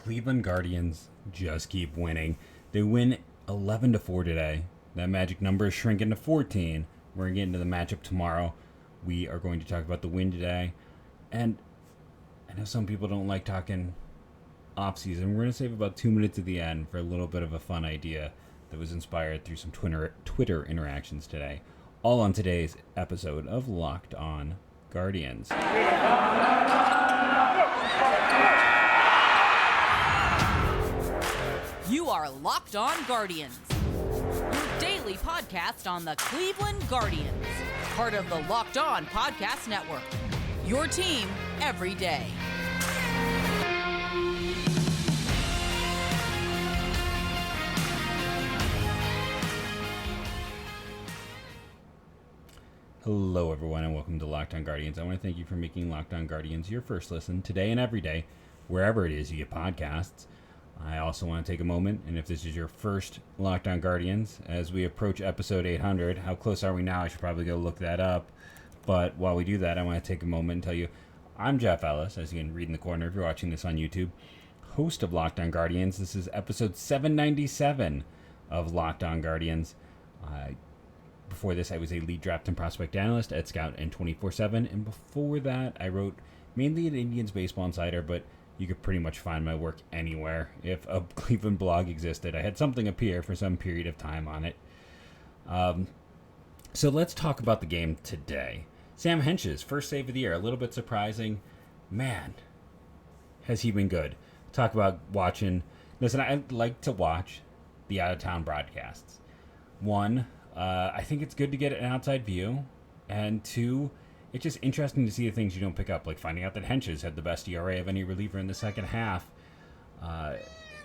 Cleveland Guardians just keep winning. They win 11-4 today. That magic number is shrinking to 14. We're going to get into the matchup tomorrow. We are going to talk about the win today. And I know some people don't like talking offseason. We're going to save about 2 minutes at the end for a little bit of a fun idea that was inspired through some Twitter interactions today. All on today's episode of Locked On Guardians. You are Locked On Guardians, your daily podcast on the Cleveland Guardians, part of the Locked On Podcast Network, your team every day. Hello, everyone, and welcome to Locked On Guardians. I want to thank you for making Locked On Guardians your first listen today and every day, wherever it is you get podcasts. I also want to take a moment, and if this is your first Locked On Guardians, as we approach episode 800, how close are we now? I should probably go look that up. But while we do that, I want to take a moment and tell you, I'm Jeff Ellis, as you can read in the corner if you're watching this on YouTube, host of Locked On Guardians. This is episode 797 of Locked On Guardians. Before this, I was a lead draft and prospect analyst at Scout and 24/7, and before that, I wrote mainly an Indians baseball insider, but you could pretty much find my work anywhere. If a Cleveland blog existed, I had something appear for some period of time on it. So let's talk about the game today. Sam Hench's first save of the year, a little bit surprising. Man, has he been good. Talk about watching. Listen, I like to watch the out-of-town broadcasts. One, I think it's good to get an outside view. And two, it's just interesting to see the things you don't pick up, like finding out that Hench's had the best ERA of any reliever in the second half.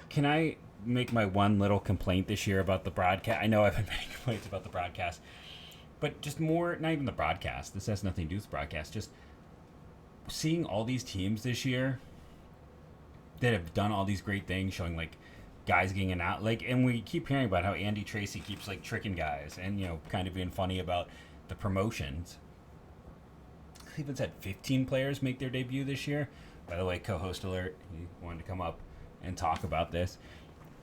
Can I make my one little complaint this year about the broadcast? I know I've been making complaints about the broadcast, but just more, not even the broadcast. This has nothing to do with the broadcast. Just seeing all these teams this year that have done all these great things, showing like guys getting out, like, and we keep hearing about how Andy Tracy keeps like tricking guys and, you know, kind of being funny about the promotions. Cleveland's had 15 players make their debut this year. By the way, co-host alert, he wanted to come up and talk about this.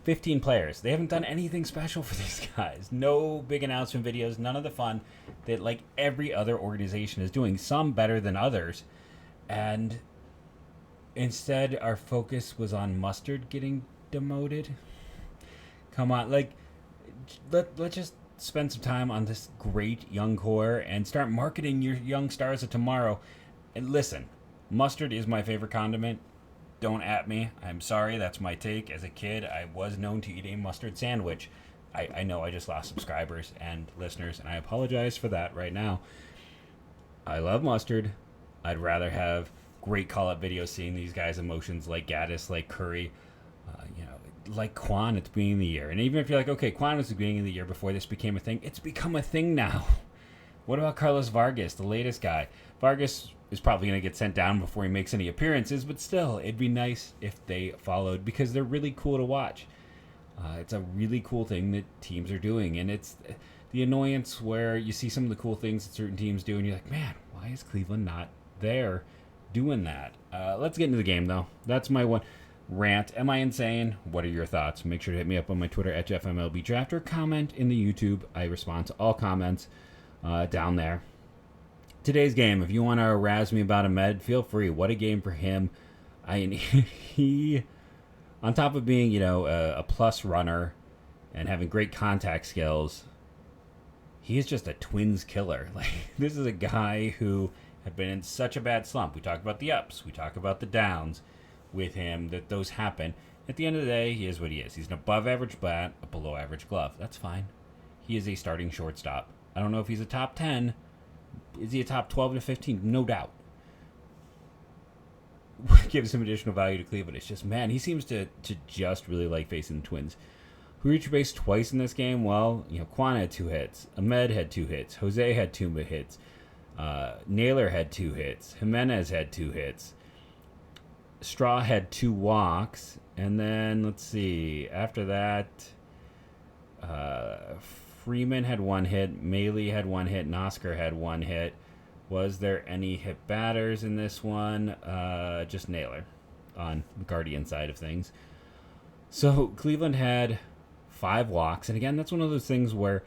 15 players. They haven't done anything special for these guys. No big announcement videos, none of the fun that like every other organization is doing, some better than others. And instead, our focus was on Mustard getting demoted. Come on, like, let's just spend some time on this great young core and start marketing your young stars of tomorrow. And listen, mustard is my favorite condiment. Don't at me. I'm sorry, that's my take. As a kid, I was known to eat a mustard sandwich. I know I just lost subscribers and listeners, and I apologize for that right now. I love mustard. I'd rather have great call-up videos seeing these guys' emotions like Gaddis, like Curry, like Quan at the beginning of the year. And even if you're like, okay, Quan was the beginning of the year before this became a thing, it's become a thing now. What about Carlos Vargas, the latest guy? Vargas is probably going to get sent down before he makes any appearances, but still, it'd be nice if they followed because they're really cool to watch. It's a really cool thing that teams are doing, and it's the annoyance where you see some of the cool things that certain teams do, and you're like, man, why is Cleveland not there doing that? Let's get into the game, though. That's my one rant. Am I insane? What are your thoughts? Make sure to hit me up on my Twitter at JeffMLBDraft or comment in the YouTube. I respond to all comments down there. Today's game, if you want to razz me about Ahmed, feel free. What a game for him. He, on top of being, a plus runner and having great contact skills, he is just a Twins killer. Like, this is a guy who had been in such a bad slump. We talk about the ups, we talk about the downs with him, that those happen. At the end of the day, he is what he is. He's an above-average bat, a below-average glove. That's fine. He is a starting shortstop. I don't know if he's a top 10. Is he a top 12 to 15? No doubt. What gives him additional value to Cleveland? It's just, man, he seems to just really like facing the Twins. Who reached base twice in this game? Well, Quan had 2 hits. Ahmed had 2 hits. Jose had 2 hits. Naylor had 2 hits. Jimenez had 2 hits. Straw had 2 walks, and then let's see. After that, Freeman had 1 hit, Maley had 1 hit, and Oscar had 1 hit. Was there any hit batters in this one? Just Naylor on the Guardian side of things. So Cleveland had 5 walks, and again, that's one of those things where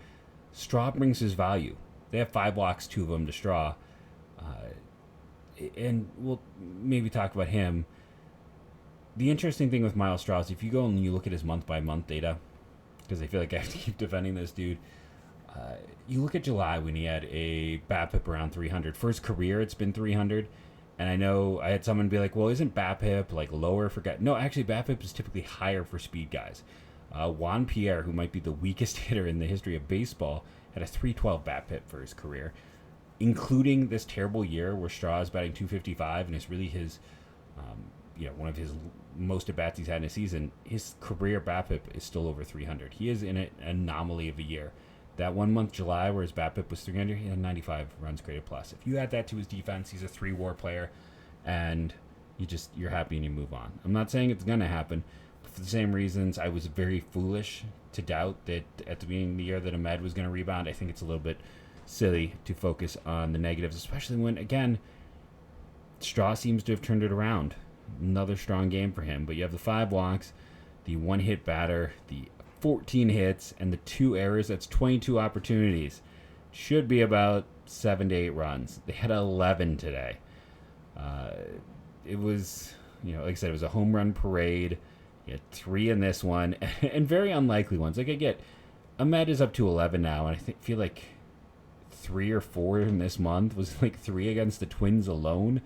Straw brings his value. They have 5 walks, 2 of them to Straw, and we'll maybe talk about him. The interesting thing with Myles Straw is if you go and you look at his month-by-month data, because I feel like I have to keep defending this dude, you look at July when he had a BABIP around 300. For his career, it's been 300. And I know I had someone be like, well, isn't BABIP like lower for guys? No, actually, BABIP is typically higher for speed guys. Juan Pierre, who might be the weakest hitter in the history of baseball, had a 312 BABIP for his career, including this terrible year where Straw is batting 255 and it's really his, one of his most at-bats he's had in a season. His career BABIP is still over 300. He is in an anomaly of a year. That 1 month, July, where his BABIP was 300, he had 95 runs created plus. If you add that to his defense, he's a 3-WAR player, and you're happy and you move on. I'm not saying it's going to happen, but for the same reasons, I was very foolish to doubt that at the beginning of the year that Ahmed was going to rebound. I think it's a little bit silly to focus on the negatives, especially when, again, Straw seems to have turned it around. Another strong game for him, but you have the 5 walks, the 1-hit batter, the 14 hits, and the 2 errors. That's 22 opportunities. Should be about 7 to 8 runs. They had 11 today. It was, like I said, it was a home run parade. You had 3 in this one, and very unlikely ones. Like I get, Ahmed is up to 11 now, and I feel like 3 or 4 in this month was like 3 against the Twins alone.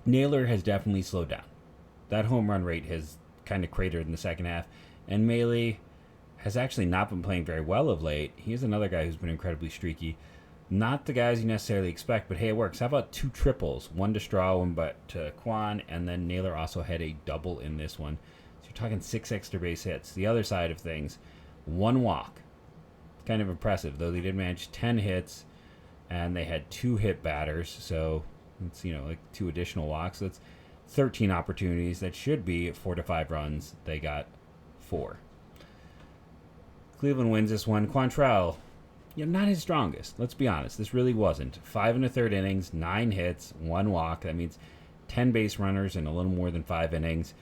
Naylor has definitely slowed down. That home run rate has kind of cratered in the second half. And Melee has actually not been playing very well of late. He is another guy who's been incredibly streaky. Not the guys you necessarily expect, but hey, it works. How about 2 triples? 1 to Straw, 1 to Quan, and then Naylor also had a double in this one. So you're talking 6 extra base hits. The other side of things, 1 walk. Kind of impressive, though they did manage 10 hits, and they had 2 hit batters, so it's, like 2 additional walks. So that's 13 opportunities. That should be 4 to 5 runs. They got 4. Cleveland wins this one. Quantrill, not his strongest. Let's be honest. This really wasn't. 5 1/3 innings, 9 hits, 1 walk. That means 10 base runners in a little more than 5 innings.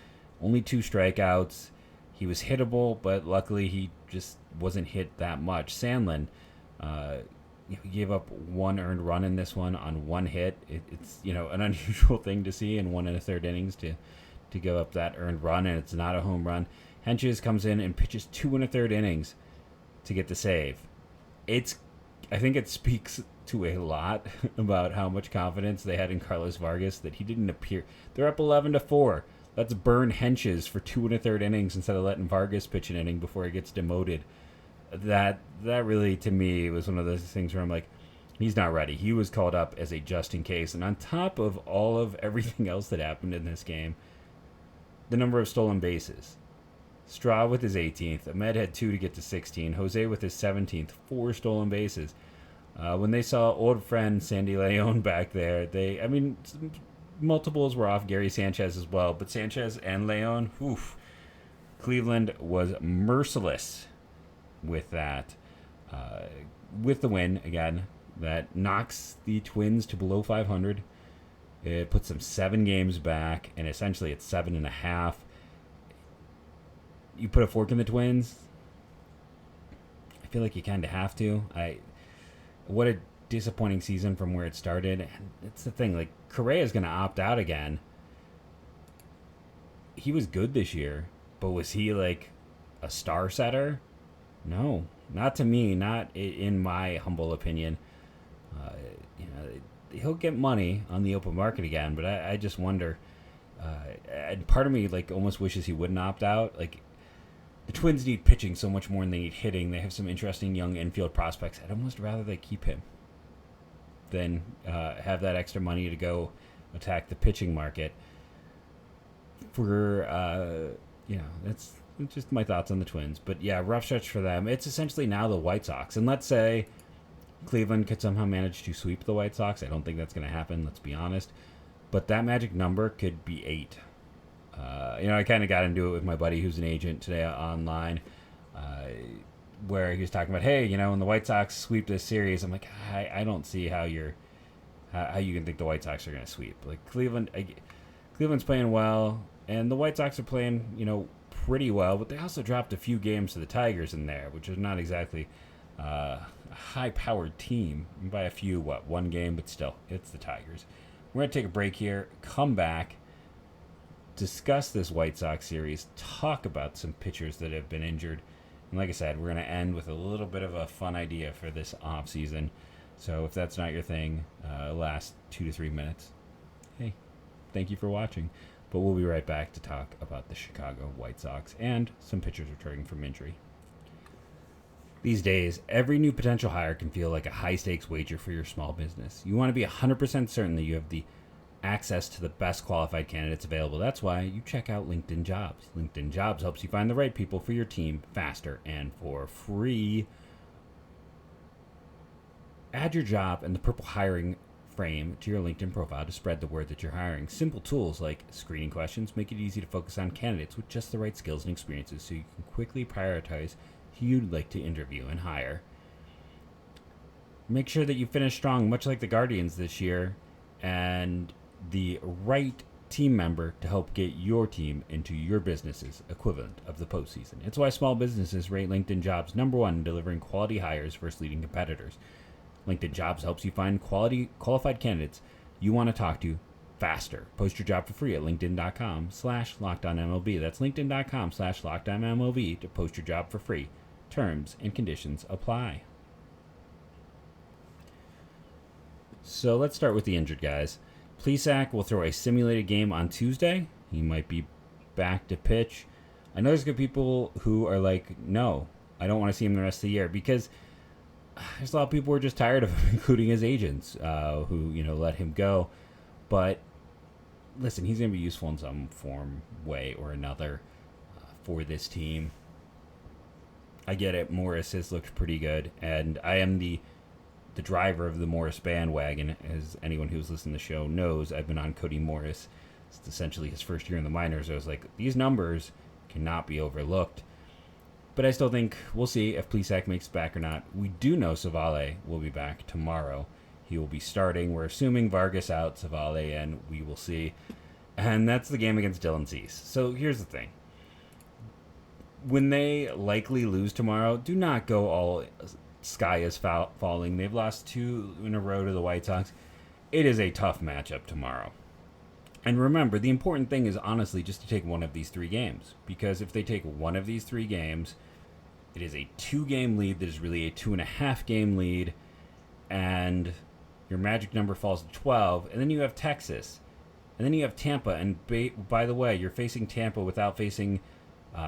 Only 2 strikeouts. He was hittable, but luckily he just wasn't hit that much. Sandlin, he gave up 1 earned run in this one on 1 hit. It's an unusual thing to see in 1 1/3 innings to give up that earned run, and it's not a home run. Hentges comes in and pitches 2 1/3 innings to get the save. I think it speaks to a lot about how much confidence they had in Carlos Vargas that he didn't appear. They're up 11-4. Let's burn Hentges for 2 1/3 innings instead of letting Vargas pitch an inning before he gets demoted. That really, to me, was one of those things where I'm like, he's not ready. He was called up as a just in case. And on top of all of everything else that happened in this game, the number of stolen bases. Straw with his 18th. Ahmed had 2 to get to 16. Jose with his 17th. 4 stolen bases. When they saw old friend Sandy Leon back there, multiples were off Gary Sanchez as well. But Sanchez and Leon, Cleveland was merciless with that. With the win, again, that knocks the Twins to below 500. It puts them 7 games back, and essentially it's 7.5. You put a fork in the Twins, I feel like you kind of have to. What a disappointing season from where it started. And it's the thing, like, Correa's going to opt out again. He was good this year, but was he like a star setter? No, not to me, not in my humble opinion. He'll get money on the open market again, but I just wonder. And part of me like almost wishes he wouldn't opt out. Like, the Twins need pitching so much more than they need hitting. They have some interesting young infield prospects. I'd almost rather they keep him than have that extra money to go attack the pitching market. That's just my thoughts on the Twins. But yeah, rough stretch for them. It's essentially now the White Sox. And let's say Cleveland could somehow manage to sweep the White Sox. I don't think that's going to happen, let's be honest. But that magic number could be 8. I kind of got into it with my buddy who's an agent today online, where he was talking about, hey, when the White Sox sweep this series, I'm like, I don't see how you can think the White Sox are going to sweep. Like, Cleveland's playing well. And the White Sox are playing, pretty well, but they also dropped a few games to the Tigers in there, which is not exactly a high-powered team. By a few, one game, but still, it's the Tigers. We're going to take a break here, come back, discuss this White Sox series, talk about some pitchers that have been injured. And like I said, we're going to end with a little bit of a fun idea for this offseason. So if that's not your thing, last 2 to 3 minutes, hey, thank you for watching. But we'll be right back to talk about the Chicago White Sox and some pitchers returning from injury. These days, every new potential hire can feel like a high-stakes wager for your small business. You want to be 100% certain that you have the access to the best qualified candidates available. That's why you check out LinkedIn Jobs. LinkedIn Jobs helps you find the right people for your team faster and for free. Add your job and the purple hiring frame to your LinkedIn profile to spread the word that you're hiring. Simple tools like screening questions make it easy to focus on candidates with just the right skills and experiences so you can quickly prioritize who you'd like to interview and hire. Make sure that you finish strong, much like the Guardians this year, and the right team member to help get your team into your business's equivalent of the postseason. It's why small businesses rate LinkedIn Jobs #1 in delivering quality hires versus leading competitors. LinkedIn Jobs helps you find qualified candidates you want to talk to faster. Post your job for free at linkedin.com/LockedOnMLB. That's linkedin.com/LockedOnMLB to post your job for free. Terms and conditions apply. So let's start with the injured guys. Plesac will throw a simulated game on Tuesday. He might be back to pitch. I know there's good people who are like, no, I don't want to see him the rest of the year, because there's a lot of people who are just tired of him, including his agents, who let him go. But listen, he's going to be useful in some form, way or another for this team. I get it. Morris has looked pretty good, and I am the driver of the Morris bandwagon. As anyone who's listened to the show knows, I've been on Cody Morris. It's essentially his first year in the minors. I was like, these numbers cannot be overlooked. But I still think we'll see if Plesac makes it back or not. We do know Savale will be back tomorrow. He will be starting. We're assuming Vargas out, Savale in. We will see. And that's the game against Dylan Cease. So here's the thing. When they likely lose tomorrow, do not go all sky is falling. They've lost 2 in a row to the White Sox. It is a tough matchup tomorrow. And remember, the important thing is honestly just to take one of these 3 games. Because if they take one of these 3 games, it is a 2-game lead that is really a 2.5-game lead. And your magic number falls to 12. And then you have Texas. And then you have Tampa. And by the way, you're facing Tampa without facing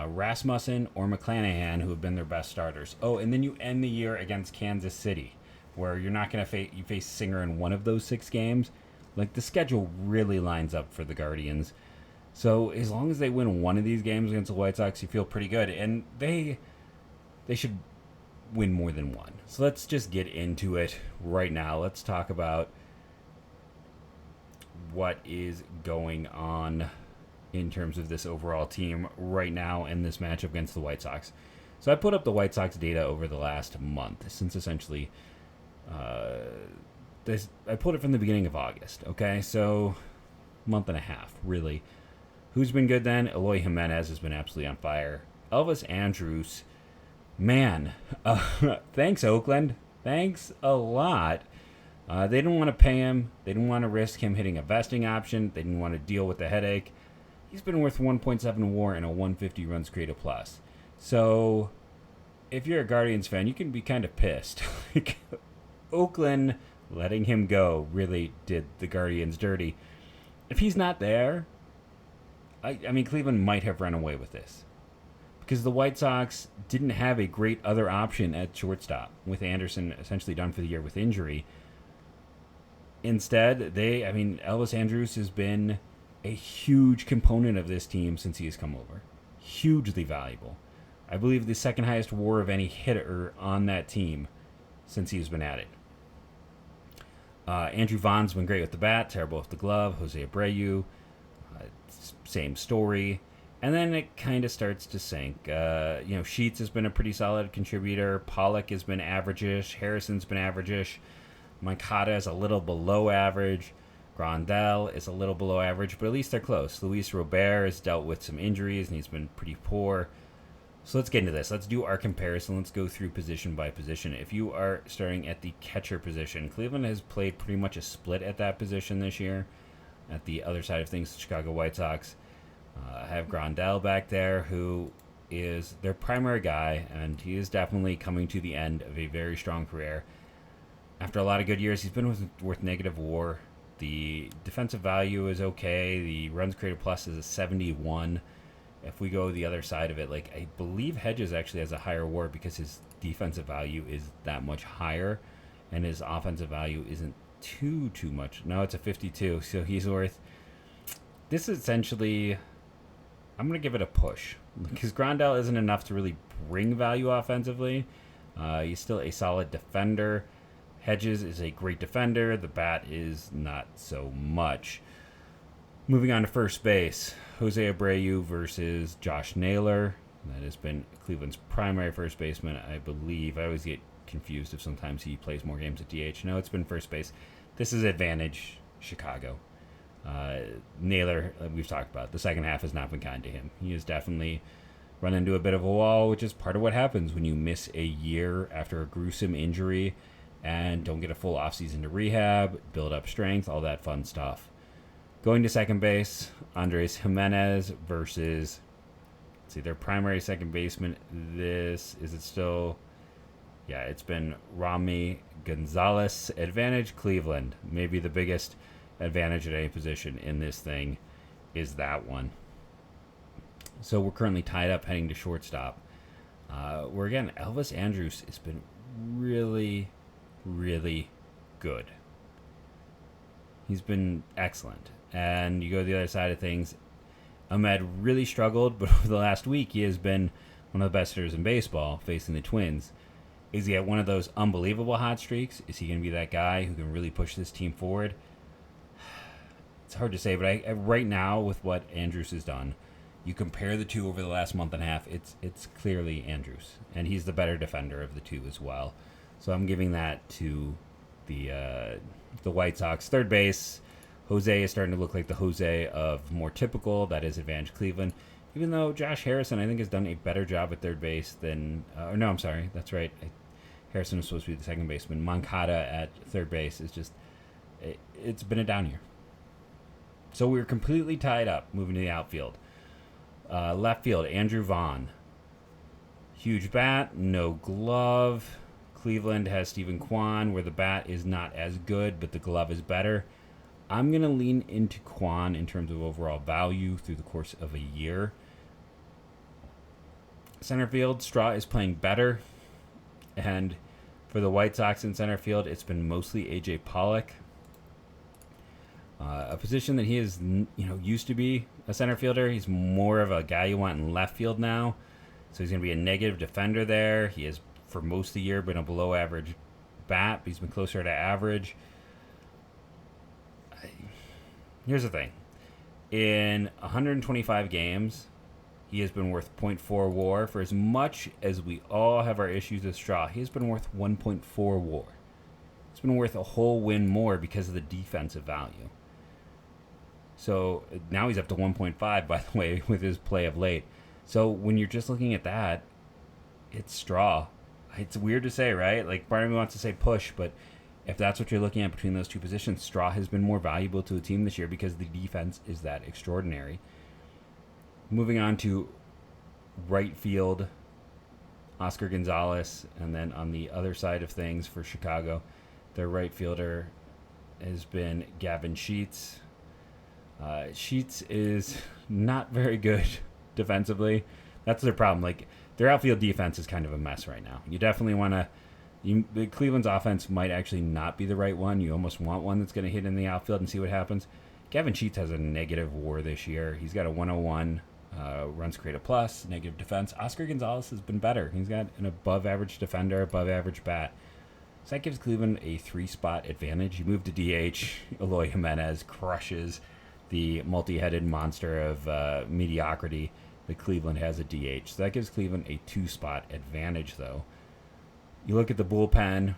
Rasmussen or McClanahan, who have been their best starters. Oh, and then you end the year against Kansas City, where you're not going to you face Singer in one of those 6 games. Like, the schedule really lines up for the Guardians. So as long as they win one of these games against the White Sox, you feel pretty good. And they should win more than one. So let's just get into it right now. Let's talk about what is going on in terms of this overall team right now in this matchup against the White Sox. So I put up the White Sox data over the last month, since essentially I pulled it from the beginning of August. Okay, so month and a half, really. Who's been good then? Eloy Jimenez has been absolutely on fire. Elvis Andrus, man, thanks Oakland. Thanks a lot. They didn't want to pay him. They didn't want to risk him hitting a vesting option. They didn't want to deal with the headache. He's been worth 1.7 WAR and a 150 runs created plus. So if you're a Guardians fan, you can be kind of pissed. Oakland letting him go really did the Guardians dirty. If he's not there, I mean, Cleveland might have run away with this, because the White Sox didn't have a great other option at shortstop, with Anderson essentially done for the year with injury. Instead, Elvis Andrus has been a huge component of this team since he has come over. Hugely valuable. I believe the second highest WAR of any hitter on that team since he's been added. Andrew Vaughn's been great with the bat, terrible with the glove. Jose Abreu, same story. And then it kind of starts to sink. Sheets has been a pretty solid contributor. Pollock has been average-ish. Harrison's been average-ish. Moncada is a little below average. Grandal is a little below average, but at least they're close. Luis Robert has dealt with some injuries, and he's been pretty poor. So let's get into this. Let's do our comparison. Let's go through position by position. If you are starting at the catcher position, Cleveland has played pretty much a split at that position this year. At the other side of things, the Chicago White Sox have Grandal back there, who is their primary guy, and he is definitely coming to the end of a very strong career. After a lot of good years, he's been with negative WAR. The defensive value is okay. The runs created plus is a 71. If we go the other side of it, like I believe Hedges actually has a higher WAR because his defensive value is that much higher, and his offensive value isn't too much. No, it's a 52, so he's worth. This is essentially, I'm gonna give it a push because Grandal isn't enough to really bring value offensively. He's still a solid defender. Hedges is a great defender. The bat is not so much. Moving on to first base, Jose Abreu versus Josh Naylor. That has been Cleveland's primary first baseman, I believe. I always get confused if sometimes he plays more games at DH. No, it's been first base. This is advantage Chicago. Naylor, we've talked about. The second half has not been kind to him. He has definitely run into a bit of a wall, which is part of what happens when you miss a year after a gruesome injury and don't get a full offseason to rehab, build up strength, all that fun stuff. Going to second base, Andrus Jimenez versus, let's see, their primary second baseman. This, is it still? Yeah, it's been Rami Gonzalez. Advantage Cleveland. Maybe the biggest advantage at any position in this thing is that one. So we're currently tied up heading to shortstop. Where again, Elvis Andrus has been really good. He's been excellent. And you go to the other side of things, Ahmed really struggled, but over the last week he has been one of the best hitters in baseball facing the Twins. Is he at one of those unbelievable hot streaks? Is he going to be that guy who can really push this team forward? It's hard to say, but I right now with what Andrus has done, you compare the two over the last month and a half, it's clearly Andrus, and he's the better defender of the two as well. So I'm giving that to the White Sox. Third base, Jose is starting to look like the Jose of more typical. That is advantage Cleveland. Even though Josh Harrison, I think, has done a better job at third base than... no, I'm sorry. That's right. Harrison was supposed to be the second baseman. Moncada at third base is just... It's been a down year. So we're completely tied up moving to the outfield. Left field, Andrew Vaughn. Huge bat, no glove. Cleveland has Stephen Kwan, where the bat is not as good, but the glove is better. I'm going to lean into Kwan in terms of overall value through the course of a year. Center field, Straw is playing better. And for the White Sox in center field, it's been mostly A.J. Pollock. A position that he is, used to be a center fielder. He's more of a guy you want in left field now. So he's going to be a negative defender there. He has, for most of the year, been a below average bat. But he's been closer to average. Here's the thing. In 125 games, he has been worth 0.4 WAR. For as much as we all have our issues with Straw, he has been worth 1.4 WAR. It's been worth a whole win more because of the defensive value. So now he's up to 1.5, by the way, with his play of late. So when you're just looking at that, it's Straw. It's weird to say, right? Like, part of me wants to say push, but if that's what you're looking at between those two positions, Straw has been more valuable to a team this year because the defense is that extraordinary. Moving on to right field, Oscar Gonzalez, and then on the other side of things for Chicago, their right fielder has been Gavin Sheets. Sheets is not very good defensively. That's their problem. Like, their outfield defense is kind of a mess right now. You definitely want to... Cleveland's offense might actually not be the right one. You almost want one that's going to hit in the outfield and see what happens. Gavin Sheets has a negative WAR this year. He's got a 101 runs created plus, negative defense. Oscar Gonzalez has been better. He's got an above-average defender, above-average bat. So that gives Cleveland a 3-spot advantage. You move to DH. Eloy Jimenez crushes the multi-headed monster of mediocrity that Cleveland has at DH. So that gives Cleveland a 2-spot advantage, though. You look at the bullpen,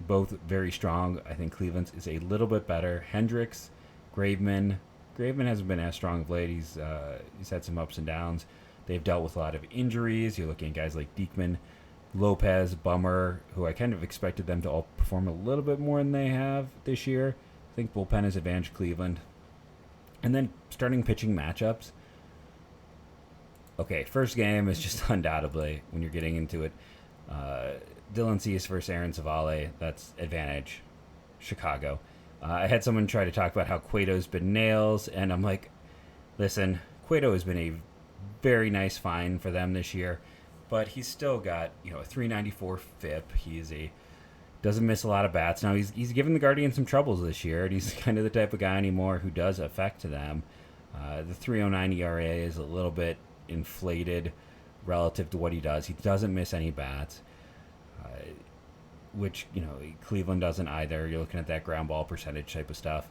both very strong. I think Cleveland's is a little bit better. Hendricks Graveman hasn't been as strong of late. He's had some ups and downs. They've dealt with a lot of injuries. You're looking at guys like Diekman, Lopez, Bummer, who I kind of expected them to all perform a little bit more than they have this year. I think bullpen has advantaged Cleveland. And then starting pitching matchups. Okay, first game is just undoubtedly, when you're getting into it, Dylan Cease versus Aaron Savale. That's advantage Chicago. I had someone try to talk about how Cueto's been nails, and I'm like, listen, Cueto has been a very nice find for them this year, but he's still got a 394 FIP. Doesn't miss a lot of bats. Now he's given the Guardians some troubles this year, and he's kind of the type of guy anymore who does affect them. The 309 ERA is a little bit inflated relative to what he does. He doesn't miss any bats, which Cleveland doesn't either. You're looking at that ground ball percentage type of stuff.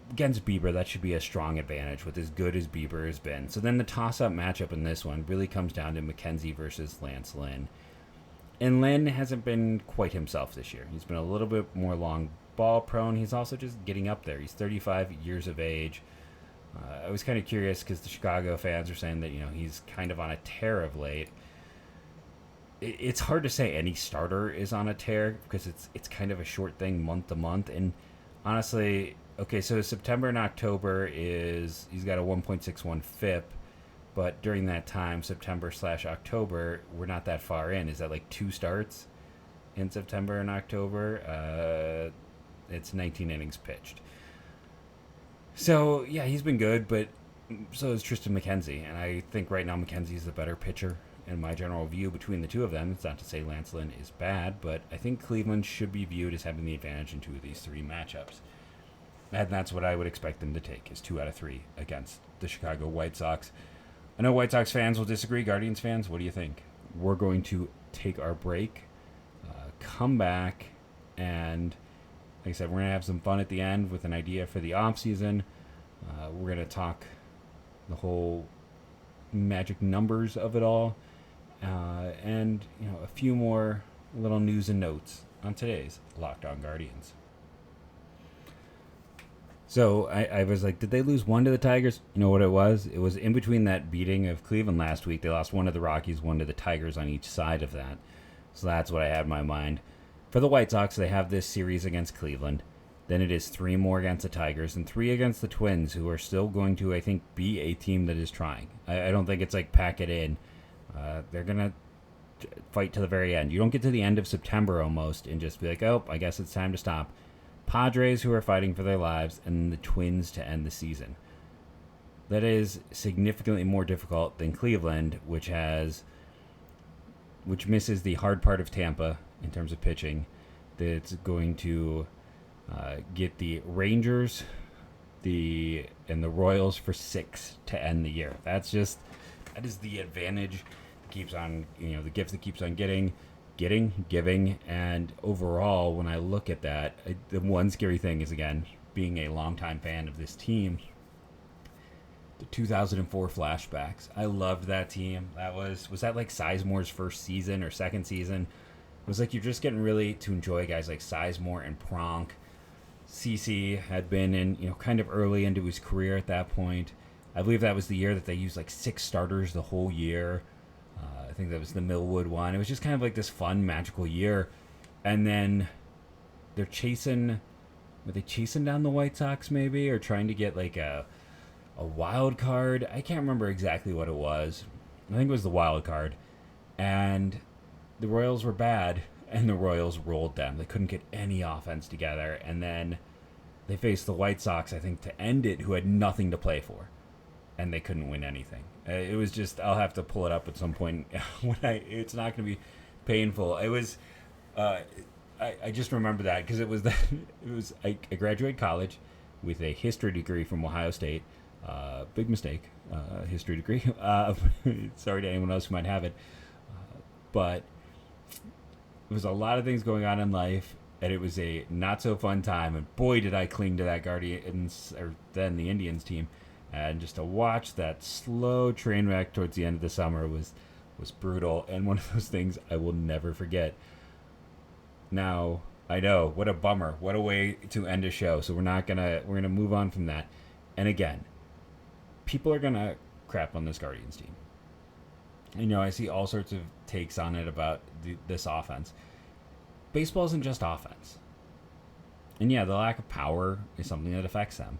Against Bieber, that should be a strong advantage with as good as Bieber has been. So then the toss-up matchup in this one really comes down to McKenzie versus Lance Lynn. And Lynn hasn't been quite himself this year. He's been a little bit more long ball prone. He's also just getting up there. He's 35 years of age. I was kind of curious because the Chicago fans are saying that he's kind of on a tear of late. It's hard to say any starter is on a tear because it's kind of a short thing month to month. And honestly, okay, so September and October he's got a 1.61 FIP, but during that time, September/October, we're not that far in. Is that like 2 starts in September and October? It's 19 innings pitched. So, yeah, he's been good, but so is Tristan McKenzie. And I think right now McKenzie's the better pitcher in my general view between the two of them. It's not to say Lance Lynn is bad, but I think Cleveland should be viewed as having the advantage in 2 of these 3 matchups. And that's what I would expect them to take, is 2 out of 3 against the Chicago White Sox. I know White Sox fans will disagree. Guardians fans, what do you think? We're going to take our break, come back, and like I said, we're going to have some fun at the end with an idea for the offseason. We're going to talk the whole magic numbers of it all, and a few more little news and notes on today's Locked On Guardians. So I was like, did they lose 1 to the Tigers? You know what it was? It was in between that beating of Cleveland last week. They lost 1 to the Rockies, 1 to the Tigers on each side of that. So that's what I had in my mind. For the White Sox, they have this series against Cleveland. Then it is 3 more against the Tigers and 3 against the Twins, who are still going to, I think, be a team that is trying. I don't think it's like pack it in. They're going to fight to the very end. You don't get to the end of September almost and just be like, oh, I guess it's time to stop. Padres, who are fighting for their lives, and the Twins to end the season. That is significantly more difficult than Cleveland, which misses the hard part of Tampa in terms of pitching. That's going to get the Rangers, and the Royals for 6 to end the year. That is the advantage. Keeps on, the gift that keeps on giving, and overall, when I look at that, the one scary thing is, again, being a longtime fan of this team, the 2004 flashbacks. I loved that team. Was that like Sizemore's first season or second season? It was like you're just getting really to enjoy guys like Sizemore and Pronk. CC had been in, kind of early into his career at that point. I believe that was the year that they used like 6 starters the whole year. I think that was the Millwood one. It was just kind of like this fun, magical year. And then they're were they chasing down the White Sox maybe? Or trying to get like a wild card? I can't remember exactly what it was. I think it was the wild card. And the Royals were bad, and the Royals rolled them. They couldn't get any offense together. And then they faced the White Sox, I think, to end it, who had nothing to play for. And they couldn't win anything. It was just, I'll have to pull it up at some point it's not going to be painful. It was, I just remember that because I graduated college with a history degree from Ohio State. Big mistake, history degree. Sorry to anyone else who might have it. But there was a lot of things going on in life, and it was a not so fun time. And boy, did I cling to that Guardians, or then the Indians team. And just to watch that slow train wreck towards the end of the summer was brutal, and one of those things I will never forget. Now, I know. What a bummer. What a way to end a show. So we're gonna move on from that. And again, people are gonna crap on this Guardians team. I see all sorts of takes on it about this offense. Baseball isn't just offense. And yeah, the lack of power is something that affects them.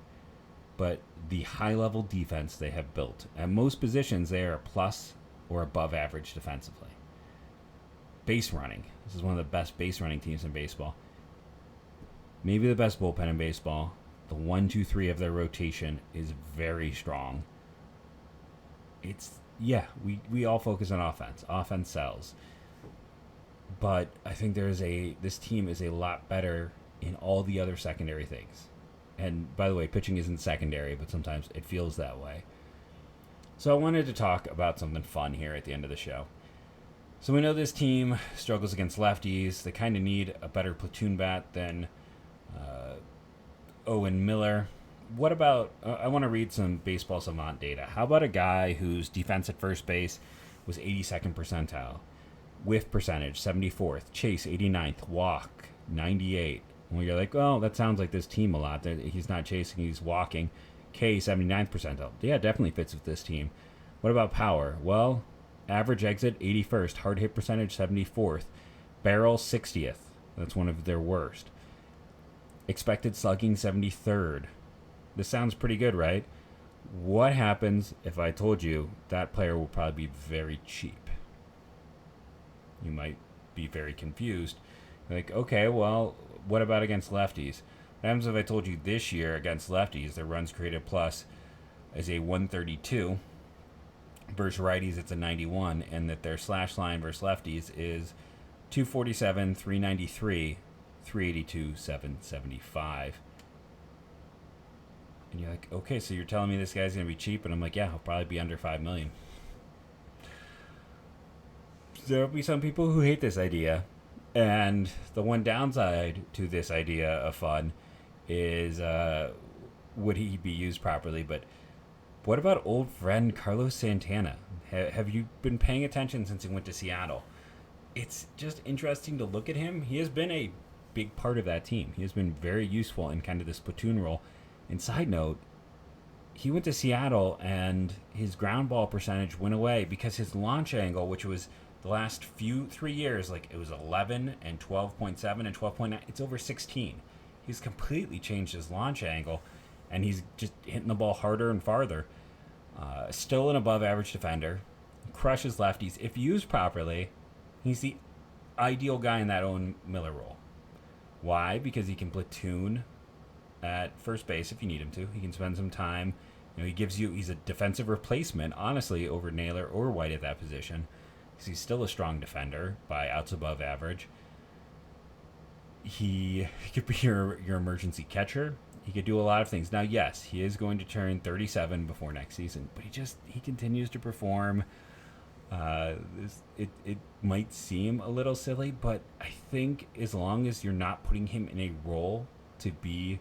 But the high level defense they have built, at most positions, they are plus or above average defensively. Base running. This is one of the best base running teams in baseball. Maybe the best bullpen in baseball. The 1, 2, 3 of their rotation is very strong. We all focus on offense. Offense sells. But I think this team is a lot better in all the other secondary things. And by the way, pitching isn't secondary, but sometimes it feels that way. So I wanted to talk about something fun here at the end of the show. So we know this team struggles against lefties. They kind of need a better platoon bat than Owen Miller. What about, I want to read some baseball savant data. How about a guy whose defense at first base was 82nd percentile? Whiff percentage, 74th. Chase, 89th. Walk, 98. Well, you're like, well, that sounds like this team a lot. He's not chasing, he's walking. K, 79th percentile. Yeah, definitely fits with this team. What about power? Well, average exit, 81st. Hard hit percentage, 74th. Barrel, 60th. That's one of their worst. Expected slugging, 73rd. This sounds pretty good, right? What happens if I told you that player will probably be very cheap? You might be very confused. Like, okay, well, what about against lefties? What happens if I told you this year against lefties, their runs created plus is a 132, versus righties it's a 91, and that their slash line versus lefties is 247, 393, 382, 775. And you're like, okay, so you're telling me this guy's going to be cheap? And I'm like, yeah, he'll probably be under $5 million. There'll be some people who hate this idea. And the one downside to this idea of fun is would he be used properly? But what about old friend Carlos Santana? Have you been paying attention since he went to Seattle? It's just interesting to look at him. He has been a big part of that team. He has been very useful in kind of this platoon role. And side note, he went to Seattle and his ground ball percentage went away because his launch angle, which was the last 3 years, like it was 11 and 12.7 and 12.9, it's over 16. He's completely changed his launch angle, and he's just hitting the ball harder and farther. Still an above average defender, crushes lefties. If used properly, he's the ideal guy in that Owen Miller role. Why? Because he can platoon at first base if you need him to. He can spend some time. He's a defensive replacement, honestly, over Naylor or White at that position. Because he's still a strong defender by outs above average. He could be your emergency catcher. He could do a lot of things. Now, yes, he is going to turn 37 before next season, but he continues to perform. It might seem a little silly, but I think as long as you're not putting him in a role to be,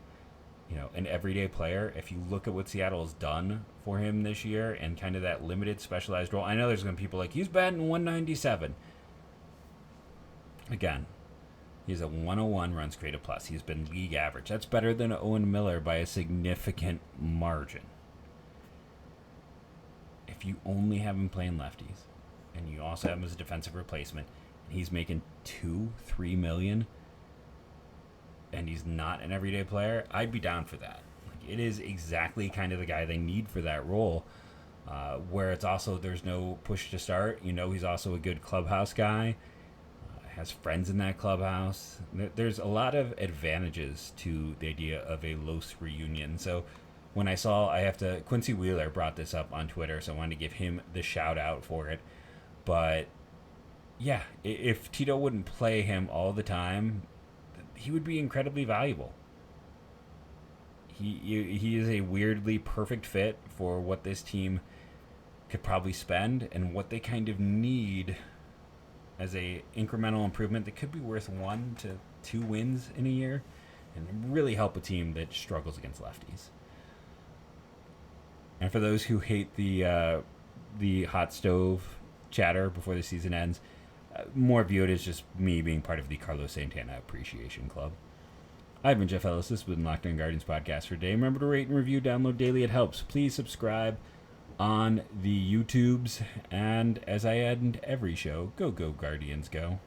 an everyday player, if you look at what Seattle has done for him this year and kind of that limited specialized role, I know there's going to be people like, he's batting 197. Again, he's a 101 runs created plus. He's been league average. That's better than Owen Miller by a significant margin. If you only have him playing lefties, and you also have him as a defensive replacement, and he's making $2-3 million, and he's not an everyday player, I'd be down for that. It is exactly kind of the guy they need for that role, where it's also there's no push to start. He's also a good clubhouse guy, has friends in that clubhouse. There's a lot of advantages to the idea of a Los reunion. So when Quincy Wheeler brought this up on Twitter, so I wanted to give him the shout out for it. But yeah, if Tito wouldn't play him all the time, he would be incredibly valuable. He is a weirdly perfect fit for what this team could probably spend and what they kind of need as a incremental improvement that could be worth 1 to 2 wins in a year and really help a team that struggles against lefties. And for those who hate the hot stove chatter before the season ends, more view it as just me being part of the Carlos Santana Appreciation Club. I've been Jeff Ellis. This has been Locked On Guardians podcast for today. Remember to rate and review, download daily. It helps. Please subscribe on the YouTubes. And as I end every show, go Guardians, go.